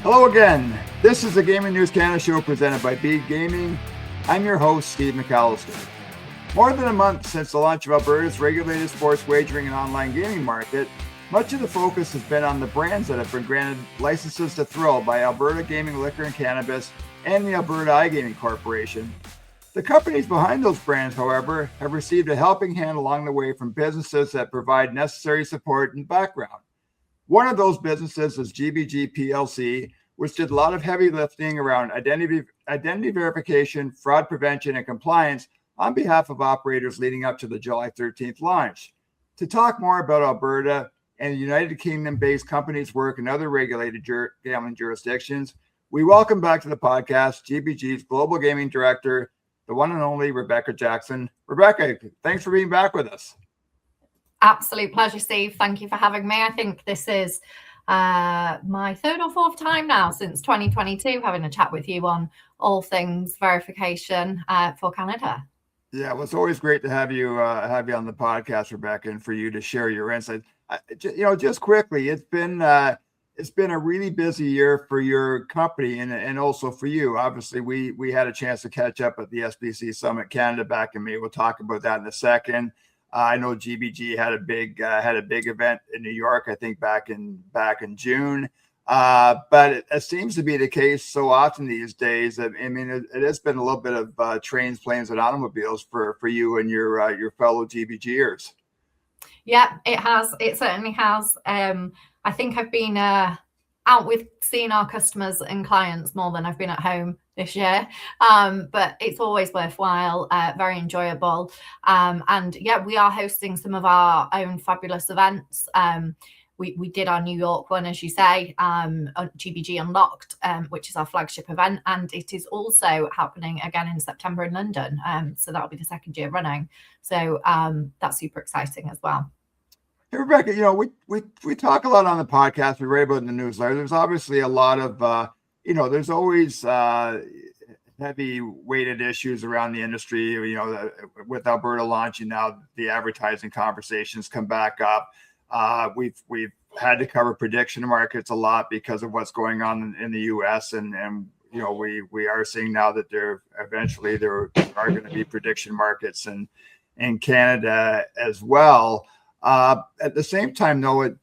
Hello again. This is the Gaming News Canada show presented by Bede Gaming. I'm your host, Steve McAllister. More than a month since the launch of Alberta's regulated sports wagering and online gaming market, much of the focus has been on the brands that have been granted licenses to thrill by Alberta Gaming Liquor and Cannabis and the Alberta iGaming Corporation. The companies behind those brands, however, have received a helping hand along the way from businesses that provide necessary support and background. One of those businesses is GBG Plc, which did a lot of heavy lifting around identity verification, fraud prevention, and compliance on behalf of operators leading up to the July 13th launch. To talk more about Alberta and the United Kingdom-based company's work in other regulated gambling jurisdictions, we welcome back to the podcast GBG's Global Gaming Director, the one and only Rebekah Jackson. Rebekah, thanks for being back with us. Absolute pleasure, Steve. Thank you for having me. I think this is my third or fourth time now since 2022 having a chat with you on all things verification for Canada. Yeah, well, it's always great to have you on the podcast, Rebekah, and for you to share your insights. Just quickly, it's been a really busy year for your company and also for you. Obviously, we had a chance to catch up at the SBC Summit Canada back in May. We'll talk about that in a second. I know GBG had a big event in New York, I think back in June. But it seems to be the case so often these days. It has been a little bit of trains, planes, and automobiles for you and your fellow GBGers. Yeah, it has. It certainly has. I think I've been out with seeing our customers and clients more than I've been at home this year, but it's always worthwhile, very enjoyable, and yeah, we are hosting some of our own fabulous events. We did our New York one, as you say, GBG Unlocked, which is our flagship event, and it is also happening again in September in London, so that'll be the second year running, so that's super exciting as well. Hey, Rebekah, we talk a lot on the podcast, we write about in the newsletter. There's obviously a lot of there's always heavy weighted issues around the industry. With Alberta launching now, the advertising conversations come back up. We've had to cover prediction markets a lot because of what's going on in the U.S. and we are seeing now that there are going to be prediction markets in Canada as well. At the same time, though, it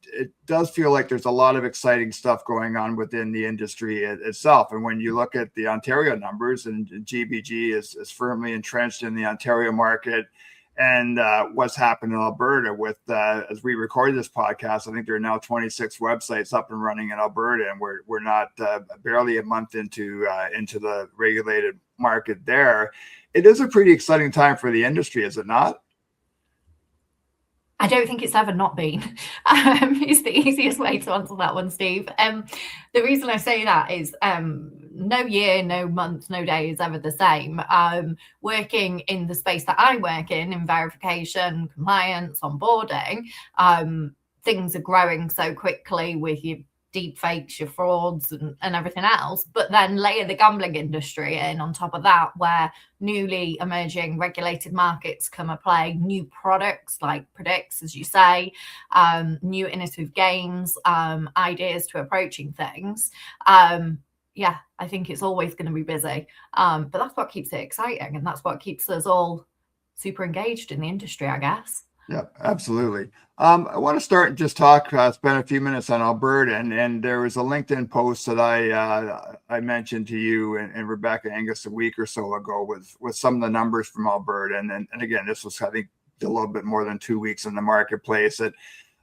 does feel like there's a lot of exciting stuff going on within the industry itself. And when you look at the Ontario numbers, and GBG is firmly entrenched in the Ontario market, and what's happened in Alberta with, as we record this podcast, I think there are now 26 websites up and running in Alberta, and we're not barely a month into the regulated market there. It is a pretty exciting time for the industry, is it not? I don't think it's ever not been. It's the easiest way to answer that one, Steve. The reason I say that is no year, no month, no day is ever the same. Working in the space that I work in verification, compliance, onboarding, things are growing so quickly with your deep fakes, your frauds and everything else, but then layer the gambling industry in on top of that, where newly emerging regulated markets come a play, new products like predicts, as you say, new innovative games, ideas to approaching things. Yeah, I think it's always going to be busy, but that's what keeps it exciting, and that's what keeps us all super engaged in the industry, I guess. Yeah, absolutely. I want to start and just spend a few minutes on Alberta, and there was a LinkedIn post that I mentioned to you and Rebekah Angus a week or so ago with some of the numbers from Alberta, and again, this was, I think, a little bit more than 2 weeks in the marketplace. That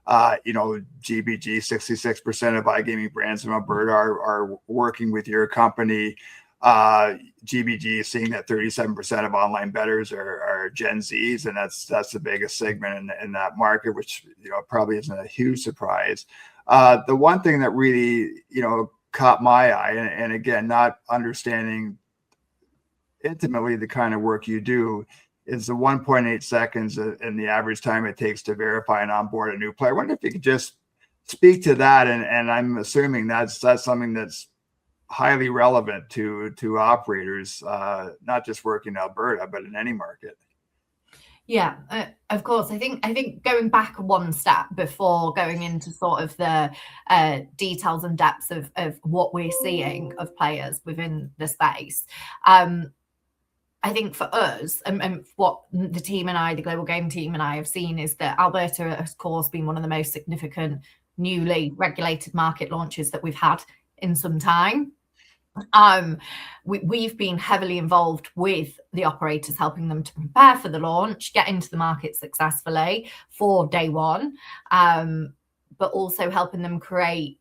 GBG, 66% of iGaming brands in Alberta are working with your company. GBG is seeing that 37% of online bettors are Gen Zs, and that's the biggest segment in that market, which probably isn't a huge surprise. The one thing that really caught my eye, and again, not understanding intimately the kind of work you do, is the 1.8 seconds in the average time it takes to verify and onboard a new player. I wonder if you could just speak to that, and I'm assuming that's something that's highly relevant to operators, not just working in Alberta, but in any market. Yeah, of course. I think going back one step before going into sort of the details and depths of what we're seeing of players within the space. I think for us, and what the team and I, the global game team and I have seen, is that Alberta has, of course, been one of the most significant newly regulated market launches that we've had in some time. We've been heavily involved with the operators, helping them to prepare for the launch, get into the market successfully for day one, but also helping them create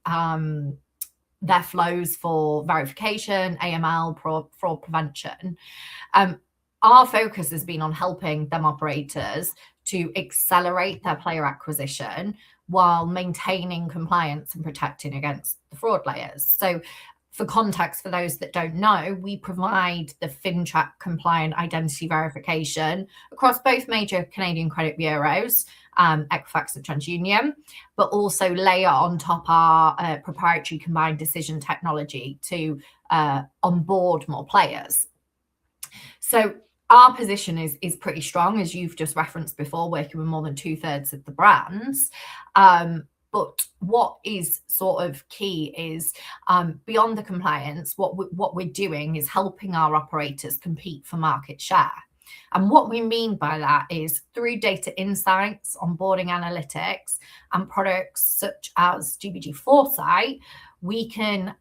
their flows for verification, AML, fraud prevention. Our focus has been on helping them operators to accelerate their player acquisition while maintaining compliance and protecting against the fraud layers. So for context, for those that don't know, we provide the FinTrack compliant identity verification across both major Canadian credit bureaus, Equifax and TransUnion, but also layer on top our proprietary combined decision technology to onboard more players. So our position is pretty strong, as you've just referenced before, working with more than 2/3 of the brands. But what is sort of key is beyond the compliance, what we're doing is helping our operators compete for market share. And what we mean by that is through data insights, onboarding analytics, and products such as GBG Foresight, we can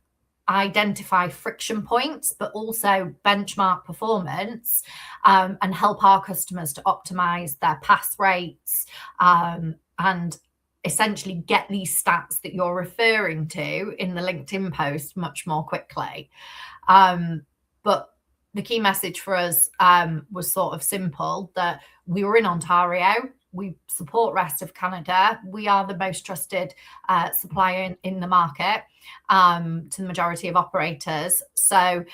identify friction points, but also benchmark performance and help our customers to optimize their pass rates and essentially get these stats that you're referring to in the LinkedIn post much more quickly. But the key message for us was sort of simple, that we were in Ontario. We support rest of Canada. We are the most trusted supplier in the market to the majority of operators. So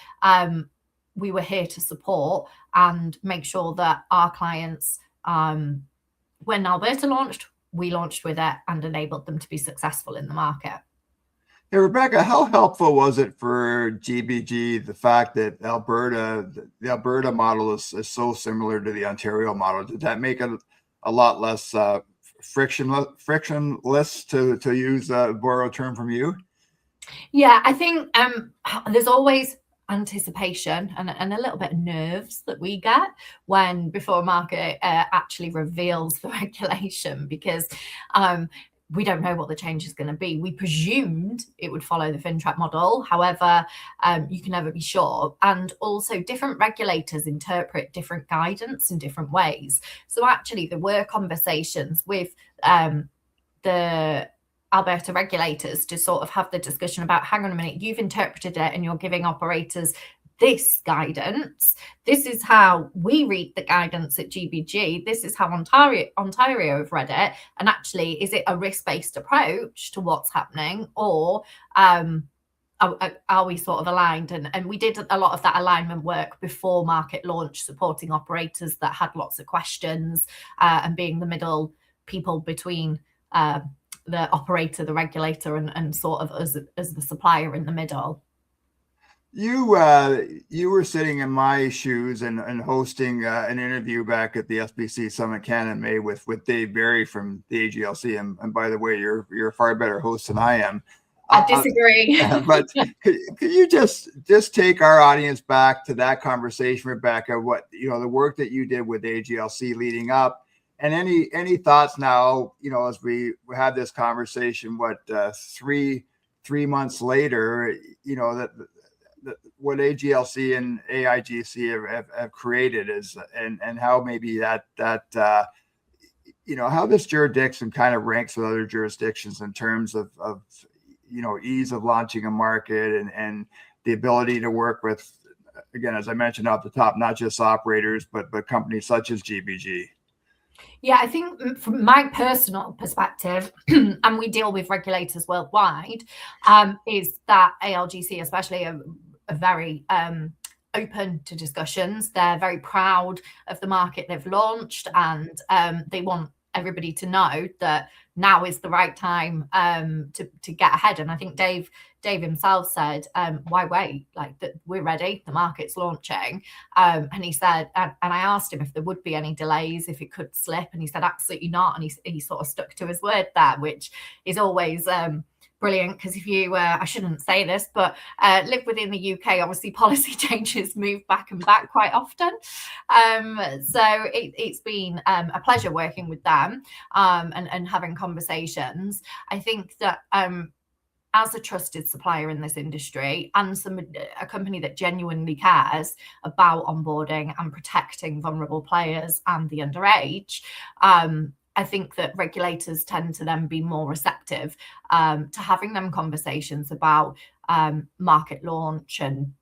we were here to support and make sure that our clients, when Alberta launched, we launched with it and enabled them to be successful in the market. Hey, Rebekah, how helpful was it for GBG, the fact that the Alberta model is so similar to the Ontario model? Did that make it a lot less frictionless, to use a borrowed term from you? Yeah, I think there's always anticipation and a little bit of nerves that we get before a market actually reveals the regulation, because we don't know what the change is going to be. We presumed it would follow the FinTrack model. However, you can never be sure. And also different regulators interpret different guidance in different ways. So actually there were conversations with the Alberta regulators to sort of have the discussion about, hang on a minute, you've interpreted it and you're giving operators this guidance. This is how we read the guidance at GBG. This is how Ontario have read it. And actually, is it a risk-based approach to what's happening, or are we sort of aligned? And we did a lot of that alignment work before market launch, supporting operators that had lots of questions and being the middle people between the operator, the regulator, and sort of as the supplier in the middle. You were sitting in my shoes and hosting an interview back at the SBC Summit Canada in May with Dave Barry from the AGLC. And by the way, you're a far better host than I am. I disagree. But could you just take our audience back to that conversation, Rebekah? What, the work that you did with AGLC leading up, and any thoughts now, as we have this conversation, three months later, what AGLC and AIGC have created is, and how maybe that how this jurisdiction kind of ranks with other jurisdictions in terms of ease of launching a market and the ability to work with, again, as I mentioned off the top, not just operators, but companies such as GBG. Yeah, I think from my personal perspective, and we deal with regulators worldwide, is that ALGC especially are very open to discussions. They're very proud of the market they've launched, and they want everybody to know that now is the right time to get ahead. And I think Dave himself said, why wait? Like, that we're ready, the market's launching. And he said, and I asked him if there would be any delays, if it could slip, and he said absolutely not. And he sort of stuck to his word there, which is always brilliant, because if you I shouldn't say this, but live within the UK, obviously policy changes move back and back quite often. So it's been a pleasure working with them and having conversations. I think that as a trusted supplier in this industry, and a company that genuinely cares about onboarding and protecting vulnerable players and the underage, I think that regulators tend to then be more receptive to having them conversations about market launch and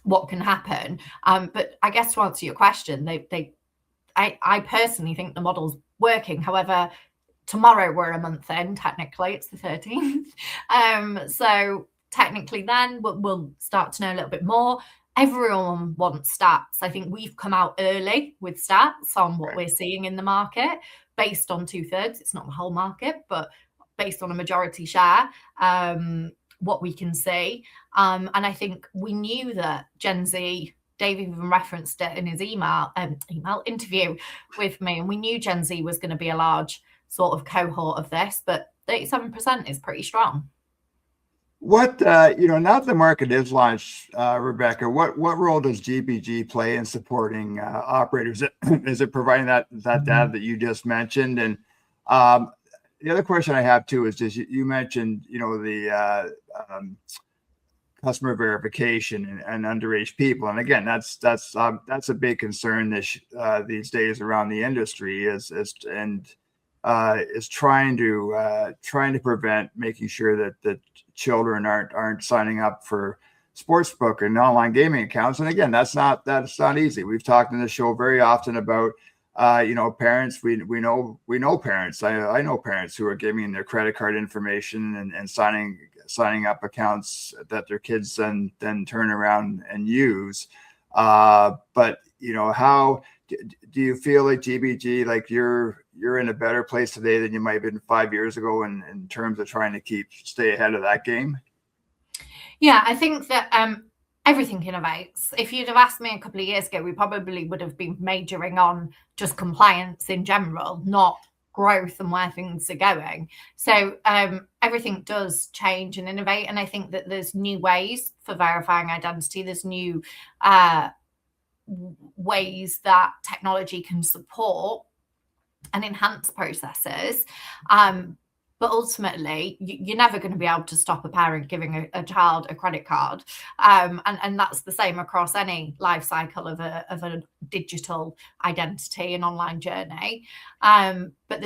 what can happen. But I guess to answer your question, I personally think the model's working. However, tomorrow we're a month in, technically it's the 13th. So technically then we'll start to know a little bit more. Everyone wants stats. I think we've come out early with stats on what we're seeing in the market, based on 2/3. It's not the whole market, but based on a majority share, what we can see. And I think we knew that Gen Z, Dave even referenced it in his email interview with me, and we knew Gen Z was going to be a large sort of cohort of this, but 37% is pretty strong. What now that the market is launched, Rebekah, what role does GBG play in supporting operators? Is it providing that data that you just mentioned? And the other question I have too is just you mentioned the customer verification and underage people, and again that's a big concern these days around the industry is trying to prevent making sure that children aren't signing up for sportsbook and online gaming accounts. And again, that's not easy. We've talked in the show very often about parents. We know parents. I know parents who are giving their credit card information and signing up accounts that their kids then turn around and use. But how do you feel like GBG, like you're in a better place today than you might have been 5 years ago in terms of trying to stay ahead of that game? Yeah, I think that everything innovates. If you'd have asked me a couple of years ago, we probably would have been majoring on just compliance in general, not growth and where things are going. So everything does change and innovate. And I think that there's new ways for verifying identity. There's new ways that technology can support and enhance processes. But ultimately, you're never going to be able to stop a parent giving a child a credit card. And that's the same across any life cycle of a digital identity and online journey. But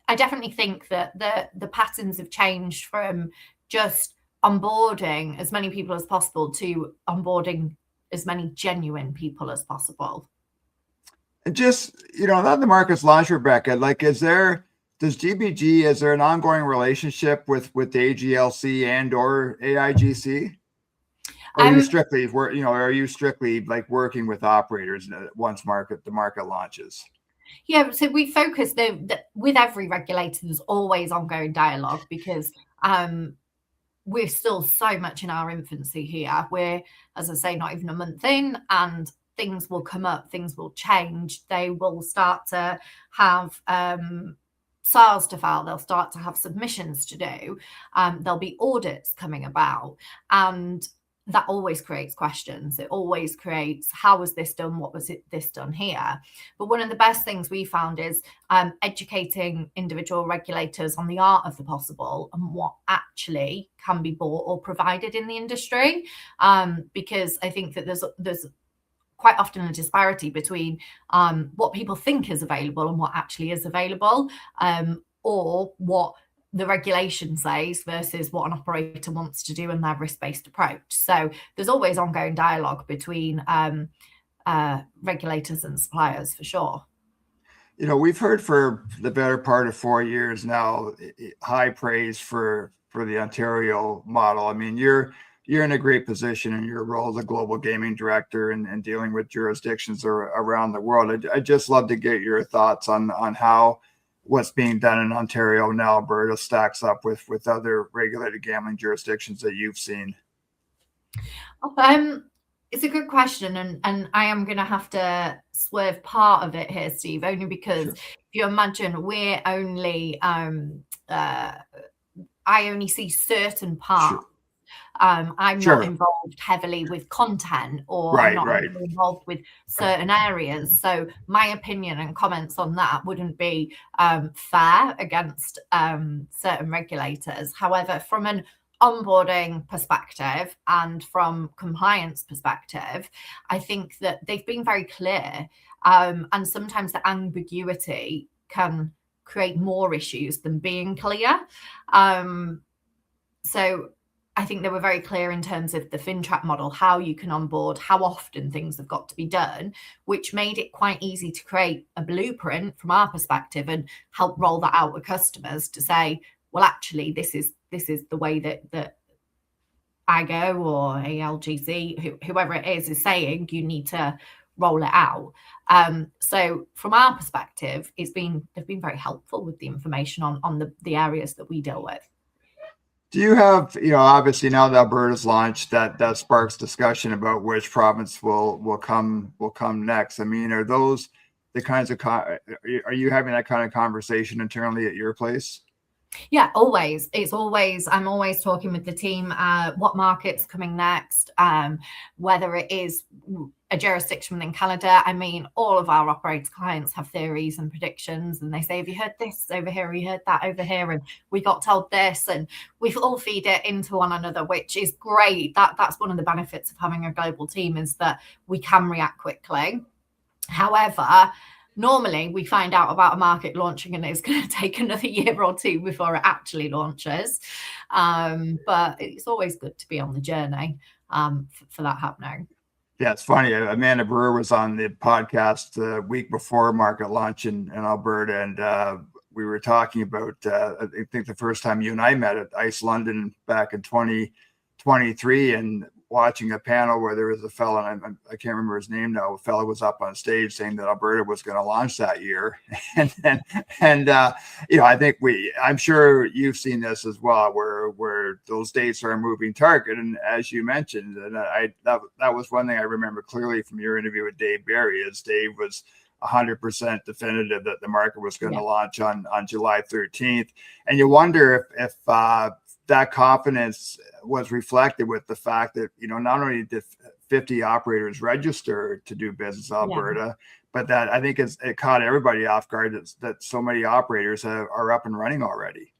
I definitely think that the patterns have changed from just onboarding as many people as possible to onboarding as many genuine people as possible. And just, now that the market's launched, Rebekah, like, is there an ongoing relationship with the AGLC and or AIGC? Or are you strictly like working with operators once the market launches? Yeah, so we focus with every regulator, there's always ongoing dialogue, because we're still so much in our infancy here. We're, as I say, not even a month in, and things will come up, things will change. They will start to have SARs to file, they'll start to have submissions to do, there'll be audits coming about, and that always creates questions. It always creates, how was this done? What was this done here? But one of the best things we found is educating individual regulators on the art of the possible and what actually can be bought or provided in the industry. Because I think that there's quite often a disparity between what people think is available and what actually is available, or what the regulation says versus what an operator wants to do in their risk-based approach. So there's always ongoing dialogue between regulators and suppliers, for sure. We've heard for the better part of 4 years now high praise for the Ontario model. I mean, you're in a great position in your role as a global gaming director and dealing with jurisdictions around the world. I'd just love to get your thoughts on how what's being done in Ontario and Alberta stacks up with other regulated gambling jurisdictions that you've seen? It's a good question, and I am going to have to swerve part of it here, Steve, only because Sure. if you imagine we're only I only see certain parts. Sure. I'm Sure. not involved heavily with content, or Right, I'm not right. heavily involved with certain areas. So my opinion and comments on that wouldn't be fair against certain regulators. However, from an onboarding perspective and from compliance perspective, I think that they've been very clear. And sometimes the ambiguity can create more issues than being clear. So I think they were very clear in terms of the FinTrack model, how you can onboard, how often things have got to be done, which made it quite easy to create a blueprint from our perspective and help roll that out with customers to say, well, actually, this is the way that IGO or AGLC, whoever it is saying you need to roll it out. So from our perspective, they've been very helpful with the information on the areas that we deal with. Do you have, obviously now that Alberta's launched, that sparks discussion about which province will come next? I mean, are those the kinds of are you having that kind of conversation internally at your place? Yeah, always. I'm always talking with the team, what market's coming next, whether it is a jurisdiction within Canada. I mean, all of our operator clients have theories and predictions, and they say, have you heard this over here? Have you heard that over here? And we got told this, and we all feed it into one another, which is great. That's one of the benefits of having a global team, is that we can react quickly. However, normally we find out about a market launching and it's going to take another year or two before it actually launches. But it's always good to be on the journey for that happening. Yeah, it's funny. Amanda Brewer was on the podcast the week before market launch in Alberta, and we were talking about, I think the first time you and I met at ICE London back in 2023, and watching a panel where there was a fellow, and I can't remember his name now, a fellow was up on stage saying that Alberta was going to launch that year. and I think I'm sure you've seen this as well, where those dates are a moving target. And as you mentioned, and that was one thing I remember clearly from your interview with Dave Barry, is Dave was 100% definitive that the market was going to launch on July 13th. And you wonder if that confidence was reflected with the fact that, not only did 50 operators register to do business in Alberta, but that I think it caught everybody off guard that so many operators are up and running already.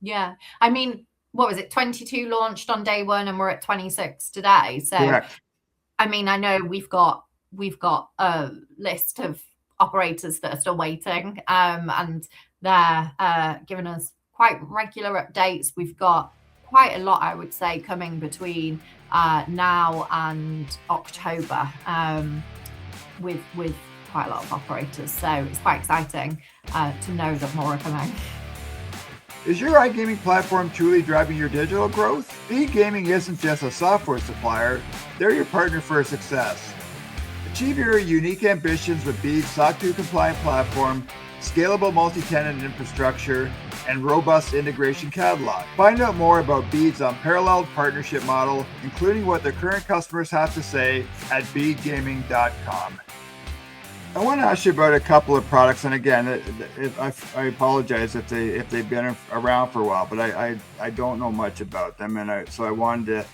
Yeah. I mean, what was it? 22 launched on day one, and we're at 26 today. So, correct. I mean, I know we've got a list of operators that are still waiting, and they're giving us quite regular updates. We've got quite a lot, I would say, coming between now and October, with quite a lot of operators. So it's quite exciting to know that more are coming. Is your iGaming platform truly driving your digital growth? Bede Gaming isn't just a software supplier, they're your partner for success. Achieve your unique ambitions with Bede's SOC 2 compliant platform, scalable multi-tenant infrastructure, and robust integration catalog. Find out more about Bede's unparalleled partnership model, including what their current customers have to say at bedegaming.com. I want to ask you about a couple of products, and again, I apologize if they've been around for a while, but I don't know much about them, and so I wanted to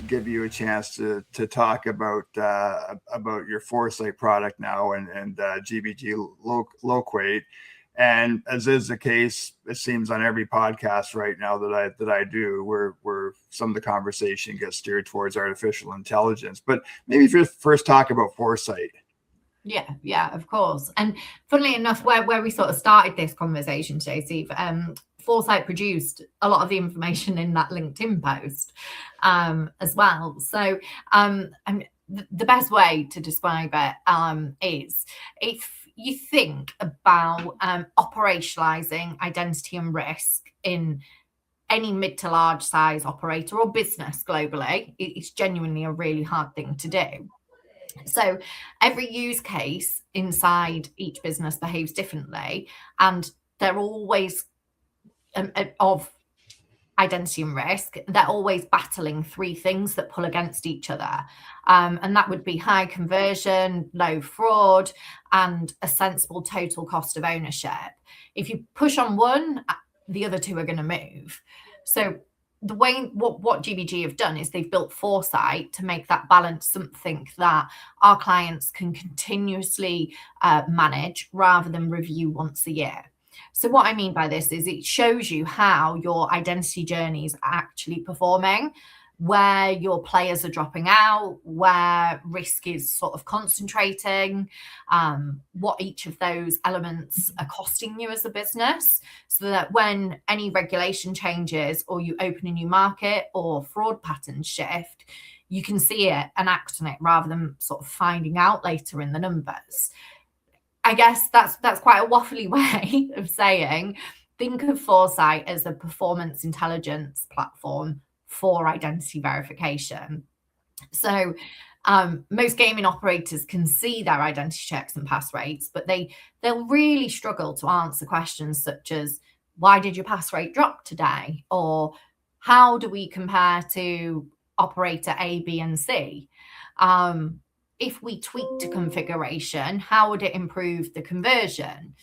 give you a chance to talk about your Foresight product now and GBG Loquate. And as is the case, it seems on every podcast right now that I do, where some of the conversation gets steered towards artificial intelligence. But maybe if you first talk about Foresight. Yeah, of course. And funnily enough, where we sort of started this conversation today, Steve, Foresight produced a lot of the information in that LinkedIn post as well. So the best way to describe it is, if you think about operationalizing identity and risk in any mid to large size operator or business globally, it's genuinely a really hard thing to do. So every use case inside each business behaves differently, and they're always of identity and risk, they're always battling three things that pull against each other. And that would be high conversion, low fraud, and a sensible total cost of ownership. If you push on one, the other two are going to move. So the way what GBG have done is they've built foresight to make that balance something that our clients can continuously manage rather than review once a year. So what I mean by this is it shows you how your identity journey is actually performing, where your players are dropping out, where risk is sort of concentrating, what each of those elements are costing you as a business, so that when any regulation changes or you open a new market or fraud patterns shift, you can see it and act on it rather than sort of finding out later in the numbers. I guess that's quite a waffly way of saying, think of Foresight as a performance intelligence platform for identity verification. So most gaming operators can see their identity checks and pass rates, but they'll really struggle to answer questions such as, why did your pass rate drop today? Or how do we compare to operator A, B, and C? If we tweaked a configuration, how would it improve the conversion?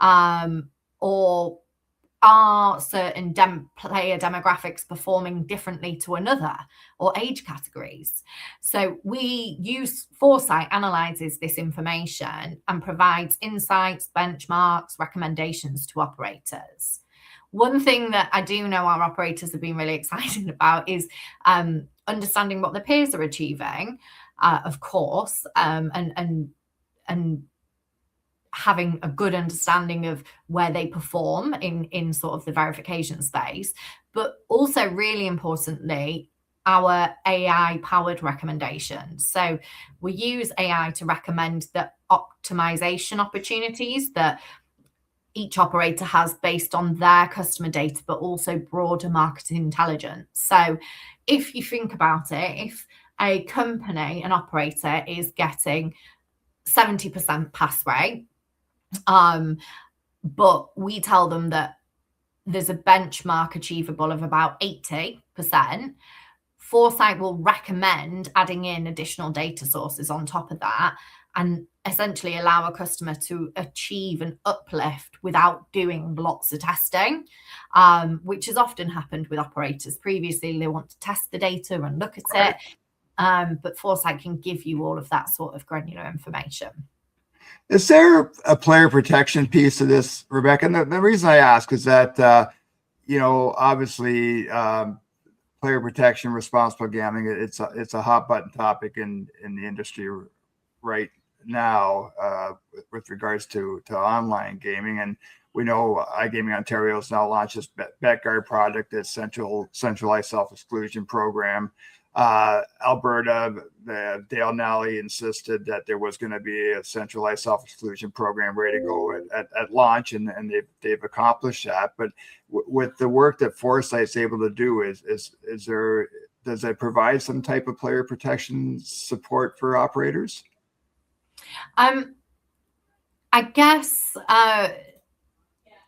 Or are certain player demographics performing differently to another, or age categories? So we use Foresight analyzes this information and provides insights, benchmarks, recommendations to operators. One thing that I do know our operators have been really excited about is understanding what their peers are achieving. Of course, and having a good understanding of where they perform in sort of the verification space, but also really importantly, our AI-powered recommendations. So we use AI to recommend the optimization opportunities that each operator has based on their customer data, but also broader market intelligence. So if you think about it, if a company, an operator, is getting 70% pass rate, but we tell them that there's a benchmark achievable of about 80%, Foresight will recommend adding in additional data sources on top of that and essentially allow a customer to achieve an uplift without doing lots of testing, which has often happened with operators previously. They want to test the data and look at it. But Foresight can give you all of that sort of granular information. Is there a player protection piece to this, Rebekah? And the reason I ask is that, obviously, player protection, responsible gambling, it's a hot button topic in the industry right now with regards to online gaming. And we know iGaming Ontario has now launched this BetGuard product, its centralized self-exclusion program. Alberta, Dale Nally insisted that there was going to be a centralized self-exclusion program ready to go at launch, and they've accomplished that. But with the work that Foresight's able to do, does it provide some type of player protection support for operators? I guess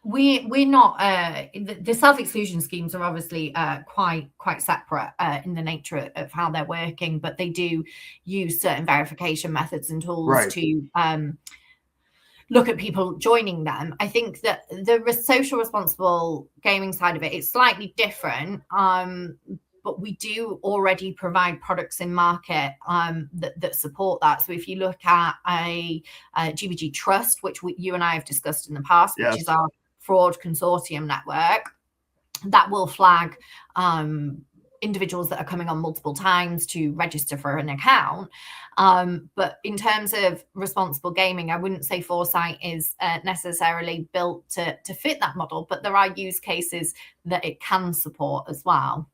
we're not the self-exclusion schemes are obviously quite separate in the nature of how they're working, but they do use certain verification methods and tools to look at people joining them. I think that the social responsible gaming side of it is slightly different, but we do already provide products in market that support that. So if you look at a GBG Trust, which you and I have discussed in the past, which is our fraud consortium network, that will flag individuals that are coming on multiple times to register for an account. But in terms of responsible gaming, I wouldn't say Foresight is necessarily built to fit that model, but there are use cases that it can support as well.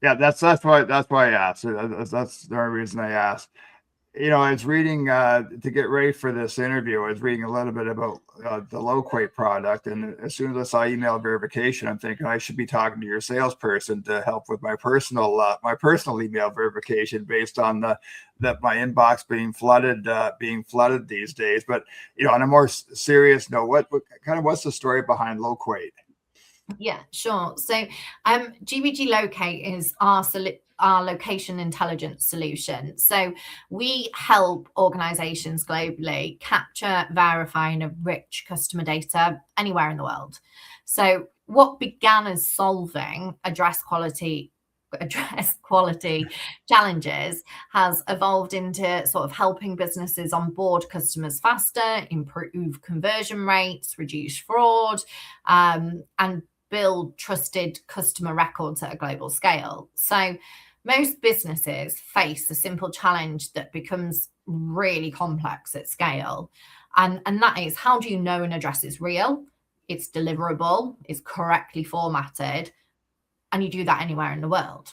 Yeah, that's why I asked. That's the only reason I asked. I was reading to get ready for this interview. I was reading a little bit about the Loquate product, and as soon as I saw email verification, I'm thinking I should be talking to your salesperson to help with my personal email verification based on that my inbox being flooded these days. But on a more serious note, what's the story behind Loquate? Yeah, sure. So GBG Locate is our location intelligence solution. So we help organizations globally capture, verify, and enrich customer data anywhere in the world. So what began as solving address quality challenges has evolved into sort of helping businesses onboard customers faster, improve conversion rates, reduce fraud, and build trusted customer records at a global scale. So most businesses face a simple challenge that becomes really complex at scale. And that is, how do you know an address is real, it's deliverable, it's correctly formatted, and you do that anywhere in the world?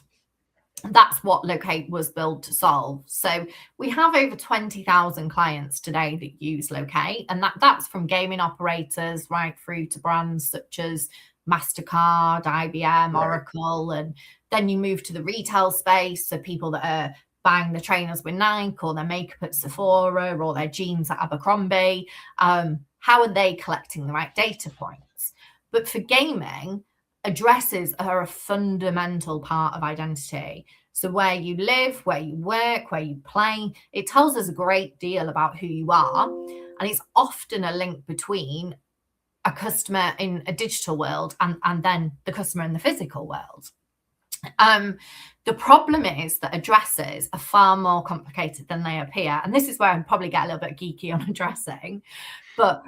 That's what Loquate was built to solve. So we have over 20,000 clients today that use Loquate, and that's from gaming operators right through to brands such as MasterCard, IBM, Oracle, and then you move to the retail space. So people that are buying the trainers with Nike, or their makeup at Sephora, or their jeans at Abercrombie. How are they collecting the right data points? But for gaming, addresses are a fundamental part of identity. So where you live, where you work, where you play, it tells us a great deal about who you are. And it's often a link between a customer in a digital world and then the customer in the physical world. The problem is that addresses are far more complicated than they appear. And this is where I probably get a little bit geeky on addressing. But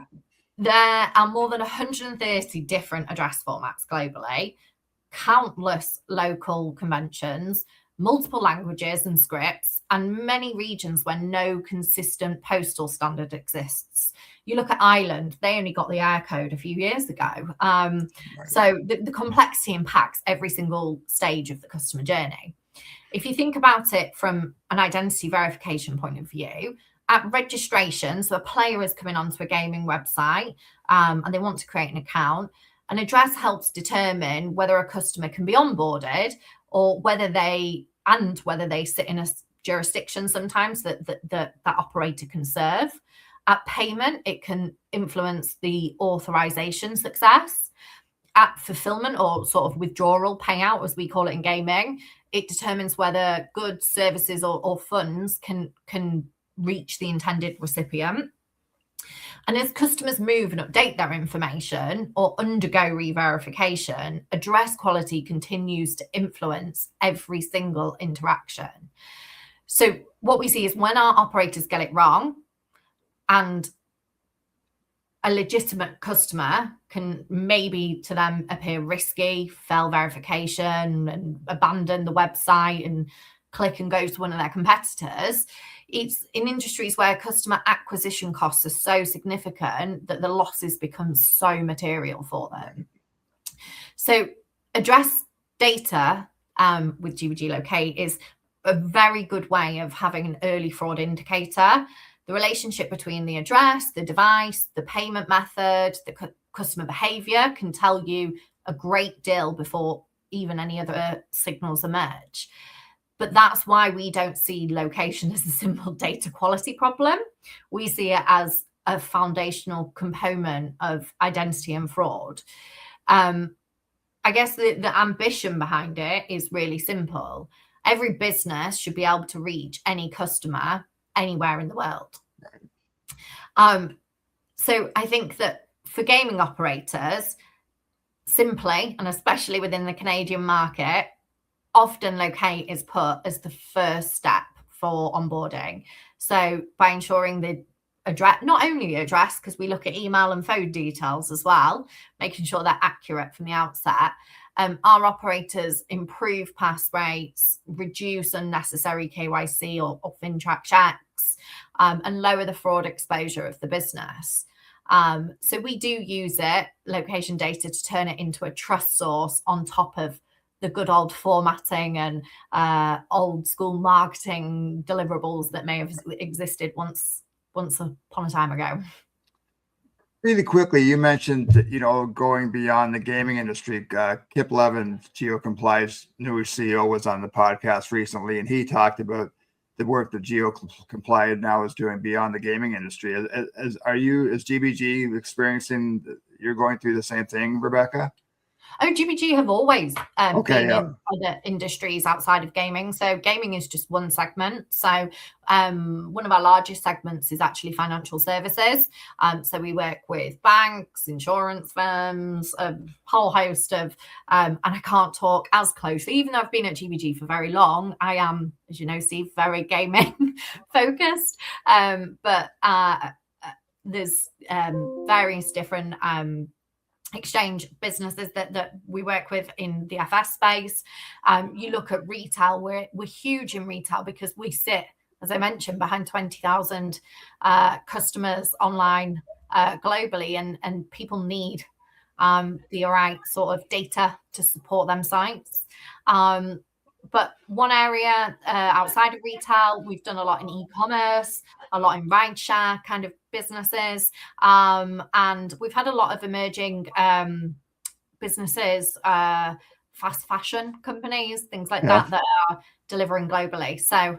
there are more than 130 different address formats globally, countless local conventions, multiple languages and scripts, and many regions where no consistent postal standard exists. You look at Ireland, they only got the air code a few years ago. So the complexity impacts every single stage of the customer journey. If you think about it from an identity verification point of view, at registration, so a player is coming onto a gaming website and they want to create an account, an address helps determine whether a customer can be onboarded or whether they sit in a jurisdiction sometimes that operator can serve. At payment, it can influence the authorization success. At fulfillment, or sort of withdrawal payout, as we call it in gaming, it determines whether goods, services, or funds can reach the intended recipient. And as customers move and update their information or undergo re-verification, address quality continues to influence every single interaction. So what we see is when our operators get it wrong, and a legitimate customer can maybe to them appear risky, fail verification and abandon the website and click and go to one of their competitors. It's in industries where customer acquisition costs are so significant that the losses become so material for them. So address data with GBG Locate is a very good way of having an early fraud indicator. The relationship between the address, the device, the payment method, the customer behavior can tell you a great deal before even any other signals emerge. But that's why we don't see location as a simple data quality problem. We see it as a foundational component of identity and fraud. I guess the ambition behind it is really simple. Every business should be able to reach any customer anywhere in the world. So I think that for gaming operators, simply, and especially within the Canadian market, often Loquate is put as the first step for onboarding. So by ensuring the address, not only the address, because we look at email and phone details as well, making sure they're accurate from the outset. Our operators improve pass rates, reduce unnecessary KYC or FinTrack checks, and lower the fraud exposure of the business. So we do use location data, to turn it into a trust source on top of the good old formatting and old school marketing deliverables that may have existed once upon a time ago. Really quickly, you mentioned, going beyond the gaming industry. Kip Levin, GeoComply's newest CEO, was on the podcast recently, and he talked about the work that GeoComply now is doing beyond the gaming industry. Is GBG experiencing, you're going through the same thing, Rebekah? Oh, GBG have always been Yeah. in other industries outside of gaming. So gaming is just one segment. So one of our largest segments is actually financial services. So we work with banks, insurance firms, a whole host of, and I can't talk as closely, even though I've been at GBG for very long. I am, as you know, Steve, very gaming focused. But there's various different exchange businesses that we work with in the FS space. You look at retail, we're huge in retail because we sit, as I mentioned, behind 20,000 customers online globally, and people need the right sort of data to support them sites. But one area outside of retail, we've done a lot in e-commerce, a lot in rideshare kind of businesses. And we've had a lot of emerging businesses, fast fashion companies, things like that are delivering globally. So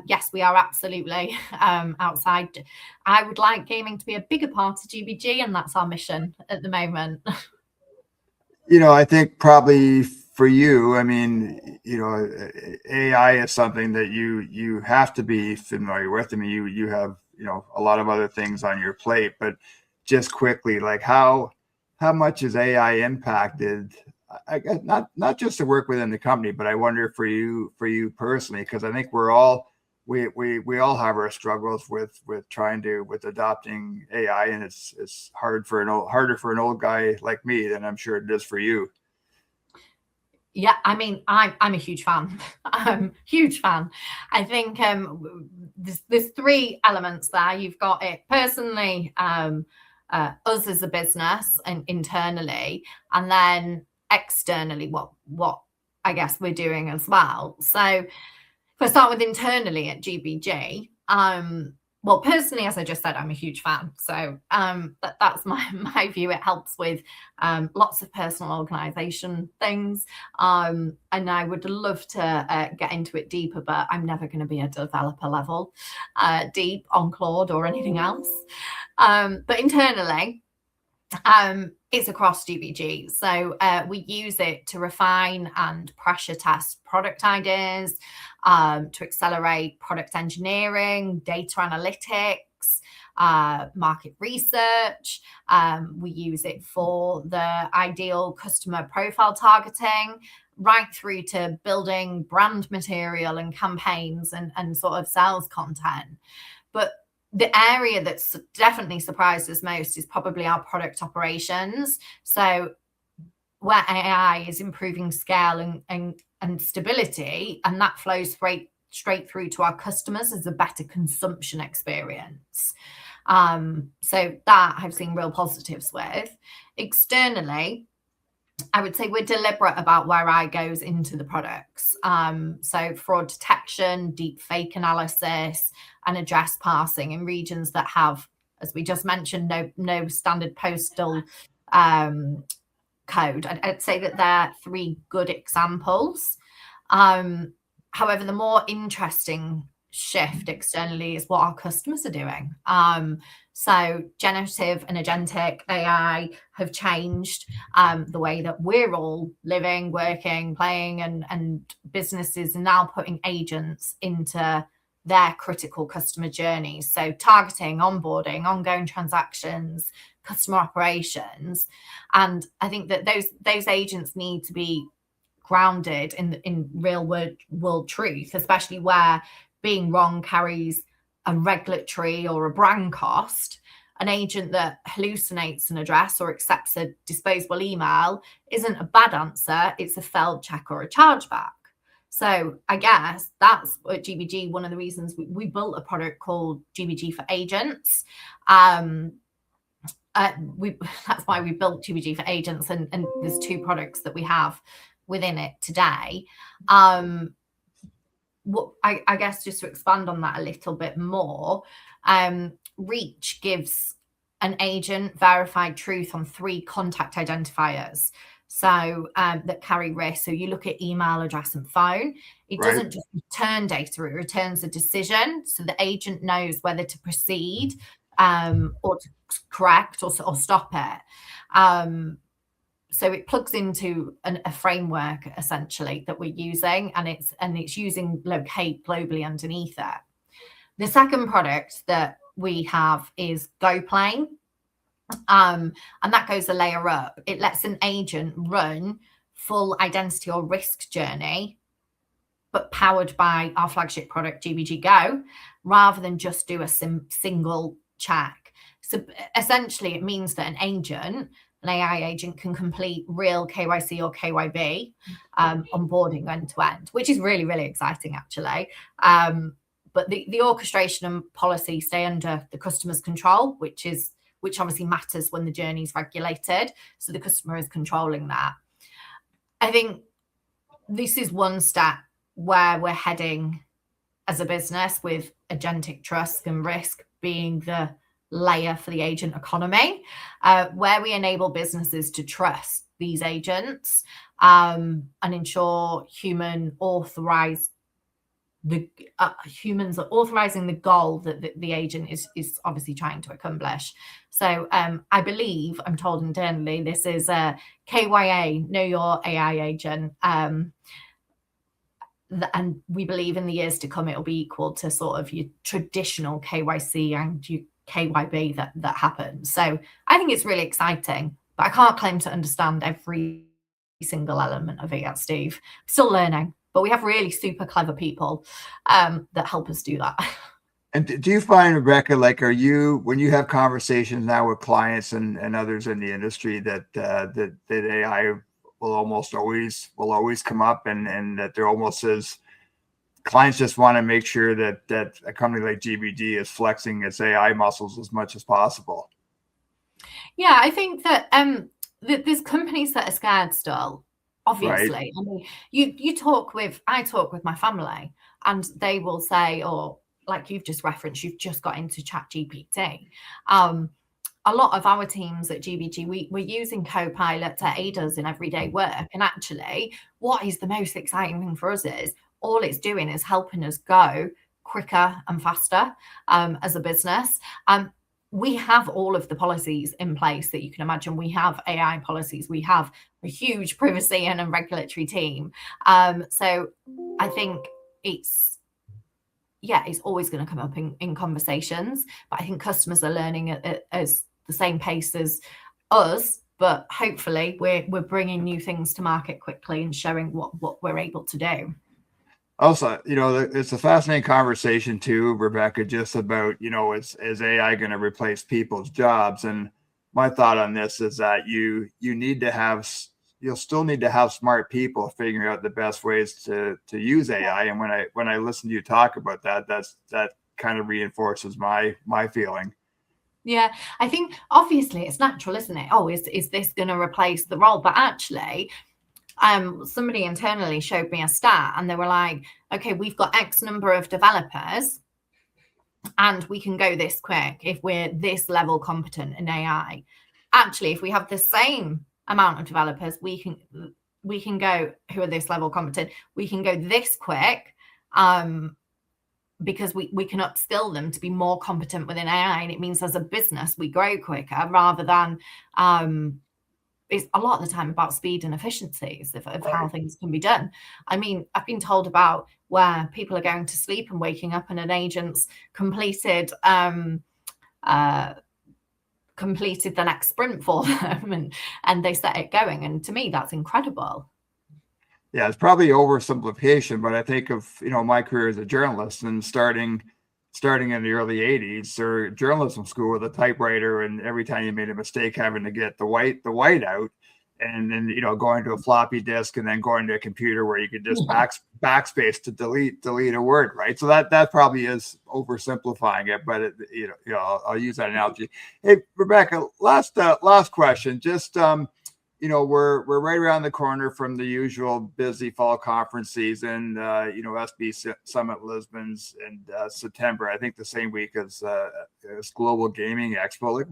yes, we are absolutely outside. I would like gaming to be a bigger part of GBG, and that's our mission at the moment. I think probably for you, AI is something that you have to be familiar with. You have, a lot of other things on your plate, but just quickly, like how much is AI impacted? I guess not just to work within the company, but I wonder for you personally, because I think we all have our struggles with adopting AI, and it's harder for an old guy like me than I'm sure it is for you. Yeah, I'm a huge fan. I'm a huge fan. I think there's three elements there. You've got it personally, us as a business and internally, and then externally what I guess we're doing as well. So if I start with internally at GBG, well, personally, as I just said, I'm a huge fan. So that's my view. It helps with lots of personal organization things. And I would love to get into it deeper, but I'm never going to be a developer level deep on Claude or anything else. But internally, it's across GBG. So we use it to refine and pressure test product ideas, to accelerate product engineering, data analytics, market research. We use it for the ideal customer profile targeting, right through to building brand material and campaigns and sort of sales content. But the area that's definitely surprised us most is probably our product operations. So where AI is improving scale and stability, and that flows straight through to our customers as a better consumption experience. So that I've seen real positives with. Externally, I would say we're deliberate about where AI goes into the products. So fraud detection, deep fake analysis, and address parsing in regions that have, as we just mentioned, no standard postal code. I'd say that they're three good examples. However, the more interesting shift externally is what our customers are doing. So generative and agentic AI have changed the way that we're all living, working, playing, and businesses are now putting agents into their critical customer journeys. So targeting, onboarding, ongoing transactions, customer operations. And I think that those agents need to be grounded in real world truth, especially where being wrong carries a regulatory or a brand cost. An agent that hallucinates an address or accepts a disposable email isn't a bad answer, it's a failed check or a chargeback. So I guess that's at GBG, one of the reasons we built a product called GBG for Agents. That's why we built GBG for Agents, and there's two products that we have within it today. What I guess just to expand on that a little bit more, Reach gives an agent verified truth on 3 contact identifiers, so that carry risk. So you look at email, address, and phone. It doesn't just return data; it returns a decision, so the agent knows whether to proceed or to correct or stop it. So it plugs into a framework essentially that we're using, and it's using Loquate globally underneath it. The second product that we have is GoPlane, and that goes a layer up. It lets an agent run full identity or risk journey, but powered by our flagship product GBG Go, rather than just do a single check. So essentially, it means that an AI agent can complete real KYC or KYB onboarding end to end, which is really, really exciting, actually. But the orchestration and policy stay under the customer's control, which obviously matters when the journey is regulated. So the customer is controlling that. I think this is one step where we're heading as a business, with agentic trust and risk being the layer for the agent economy, where we enable businesses to trust these agents and ensure humans are authorizing the goal that the agent is obviously trying to accomplish. So I believe, I'm told internally, this is a KYA, Know Your AI Agent. And we believe in the years to come, it'll be equal to sort of your traditional KYC and your KYB that happens. So I think it's really exciting, but I can't claim to understand every single element of it yet, Steve. Still learning, but we have really super clever people that help us do that. And do you find, Rebekah, like, when you have conversations now with clients and others in the industry, that AI will always come up, and that there almost is, clients just want to make sure that a company like GBG is flexing its AI muscles as much as possible? Yeah, I think that there's companies that are scared still, obviously. Right. I mean, I talk with my family, and they will say, or like you've just referenced, you've just got into ChatGPT. A lot of our teams at GBG, we're using Copilot to aid us in everyday work. And actually, what is the most exciting thing for us is all it's doing is helping us go quicker and faster as a business. We have all of the policies in place that you can imagine. We have AI policies. We have a huge privacy and a regulatory team. So I think it's always going to come up in conversations. But I think customers are learning at the same pace as us. But hopefully we're bringing new things to market quickly and showing what we're able to do. Also, it's a fascinating conversation too, Rebekah, just about, is AI going to replace people's jobs? And my thought on this is that you'll still need to have smart people figuring out the best ways to use AI. And when I listen to you talk about that kind of reinforces my feeling. Yeah, I think obviously it's natural, isn't it? Oh, is this going to replace the role? But actually, somebody internally showed me a stat, and they were like, okay, we've got X number of developers, and we can go this quick if we're this level competent in AI. Actually, if we have the same amount of developers, we can go who are this level competent, we can go this quick, because we can upskill them to be more competent within AI. And it means as a business, we grow quicker, rather than it's a lot of the time about speed and efficiencies of how things can be done. I mean, I've been told about where people are going to sleep and waking up and an agent's completed the next sprint for them, and they set it going. And to me, that's incredible. Yeah, it's probably oversimplification, but I think of, my career as a journalist, and starting in the early 80s, or journalism school with a typewriter, and every time you made a mistake, having to get the white out, and then going to a floppy disk, and then going to a computer where you could just backspace to delete a word, right? So that probably is oversimplifying it, but I'll use that analogy. Hey, Rebekah, last question. Just we're right around the corner from the usual busy fall conference season. SBC Summit Lisbon's in September, I think the same week as Global Gaming Expo. Like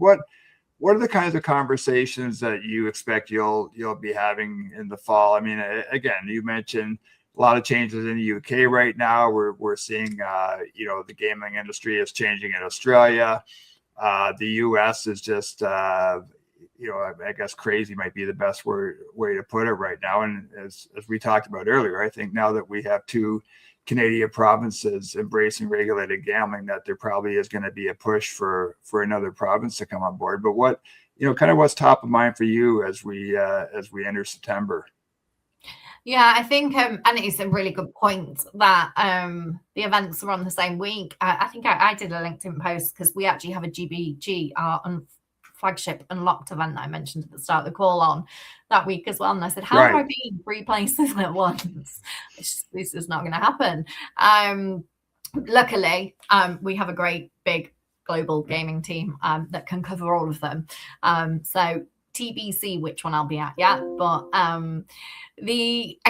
what are the kinds of conversations that you expect you'll be having in the fall? I mean, again, you mentioned a lot of changes in the UK right now. We're seeing the gaming industry is changing in Australia. The US is just I guess crazy might be the best way to put it right now. And as we talked about earlier, I think now that we have 2 Canadian provinces embracing regulated gambling, that there probably is going to be a push for another province to come on board. But what's top of mind for you as we enter September? Yeah, I think, and it's a really good point that the events are on the same week. I think I did a LinkedIn post because we actually have a GBG, our flagship Unlocked event that I mentioned at the start of the call on that week as well. And I said, how do I be in 3 places at once? This is not going to happen. Luckily, we have a great big global gaming team that can cover all of them. So TBC which one I'll be at yet, but I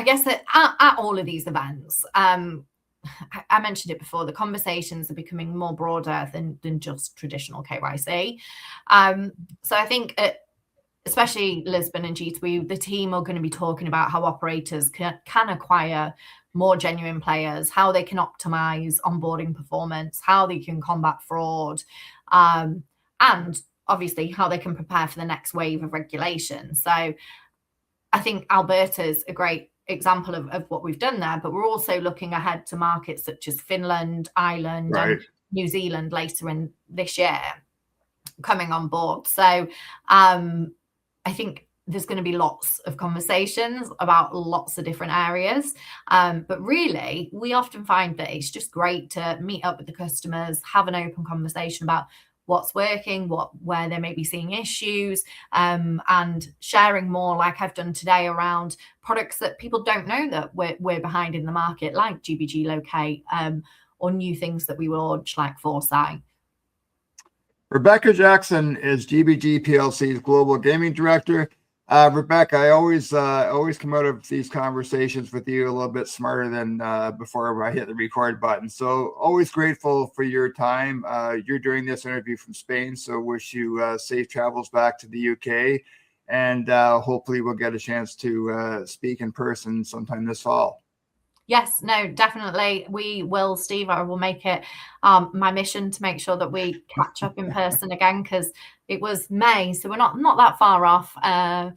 guess that at all of these events, I mentioned it before, the conversations are becoming more broader than just traditional KYC. So I think especially Lisbon and G2E, the team are going to be talking about how operators can acquire more genuine players, how they can optimize onboarding performance, how they can combat fraud, and obviously how they can prepare for the next wave of regulation. So I think Alberta's a great example of what we've done there, but we're also looking ahead to markets such as Finland, Ireland, and New Zealand later in this year coming on board. So I think there's going to be lots of conversations about lots of different areas. But really, we often find that it's just great to meet up with the customers, have an open conversation about what's working, where they may be seeing issues, and sharing more like I've done today around products that people don't know that we're behind in the market, like GBG Loquate, or new things that we launch like Foresight. Rebekah Jackson is GBG Plc's Global Gaming Director. Rebekah, I always come out of these conversations with you a little bit smarter than before I hit the record button. So always grateful for your time. You're doing this interview from Spain, so wish you safe travels back to the UK, and hopefully we'll get a chance to speak in person sometime this fall. Yes, no, definitely. We will, Steve. I will make it my mission to make sure that we catch up in person again, because it was May, so we're not that far off now,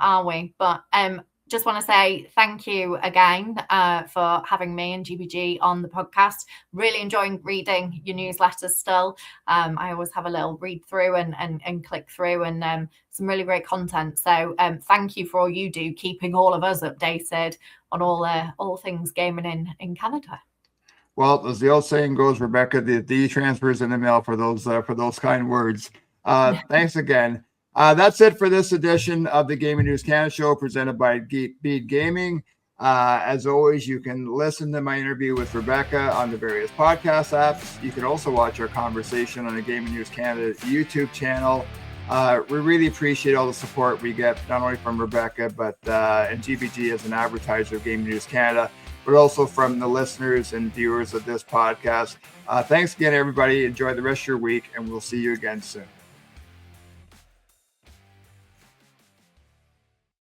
are we? But just want to say thank you again for having me and GBG on the podcast. Really enjoying reading your newsletters still. I always have a little read through and click through, and some really great content. So thank you for all you do, keeping all of us updated on all things gaming in Canada. Well, as the old saying goes, Rebekah, the transfers in the mail for those kind words. Thanks again. That's it for this edition of the Gaming News Canada show presented by Bede Gaming. As always, you can listen to my interview with Rebekah on the various podcast apps. You can also watch our conversation on the Gaming News Canada YouTube channel. We really appreciate all the support we get, not only from Rebekah, but and GBG as an advertiser of Gaming News Canada, but also from the listeners and viewers of this podcast. Thanks again, everybody. Enjoy the rest of your week, and we'll see you again soon.